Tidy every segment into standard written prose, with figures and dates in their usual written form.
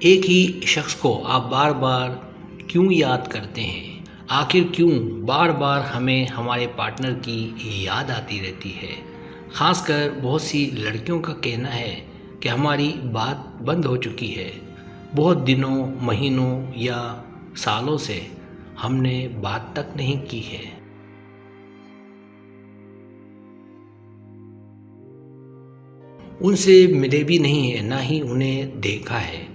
एक ही शख्स को आप बार बार क्यों याद करते हैं? आखिर क्यों बार बार हमें हमारे पार्टनर की याद आती रहती है? ख़ासकर बहुत सी लड़कियों का कहना है कि हमारी बात बंद हो चुकी है। बहुत दिनों, महीनों या सालों से हमने बात तक नहीं की है। उनसे मिले भी नहीं हैं, ना ही उन्हें देखा है।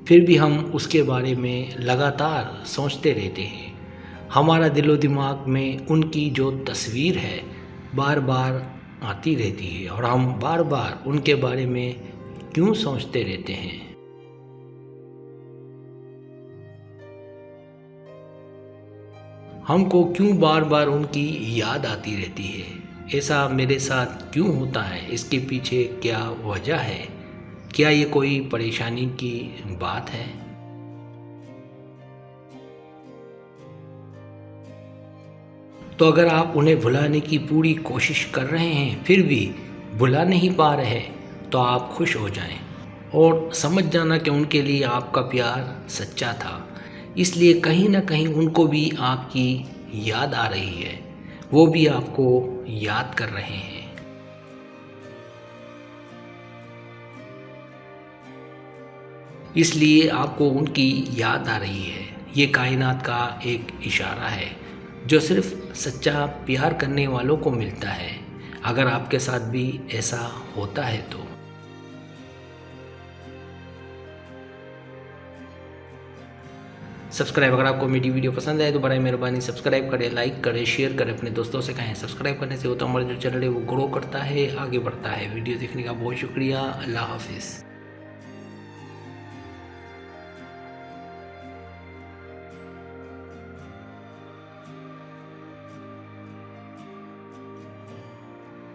फिर भी हम उसके बारे में लगातार सोचते रहते हैं। हमारा दिलो दिमाग में उनकी जो तस्वीर है बार बार आती रहती है और हम बार बार उनके बारे में क्यों सोचते रहते हैं? हमको क्यों बार बार उनकी याद आती रहती है? ऐसा मेरे साथ क्यों होता है? इसके पीछे क्या वजह है? क्या ये कोई परेशानी की बात है? तो अगर आप उन्हें भुलाने की पूरी कोशिश कर रहे हैं फिर भी भुला नहीं पा रहे, तो आप खुश हो जाएं और समझ जाना कि उनके लिए आपका प्यार सच्चा था। इसलिए कहीं ना कहीं उनको भी आपकी याद आ रही है, वो भी आपको याद कर रहे हैं। इसलिए आपको उनकी याद आ रही है। ये कायनात का एक इशारा है जो सिर्फ सच्चा प्यार करने वालों को मिलता है। अगर आपके साथ भी ऐसा होता है तो सब्सक्राइब, अगर आपको मेरी वीडियो पसंद आए तो बड़ी मेहरबानी सब्सक्राइब करें, लाइक करें, शेयर करें, अपने दोस्तों से कहें। सब्सक्राइब करने से होता हमारा जो चैनल है वो ग्रो करता है, आगे बढ़ता है। वीडियो देखने का बहुत शुक्रिया। अल्लाह हाफिज़।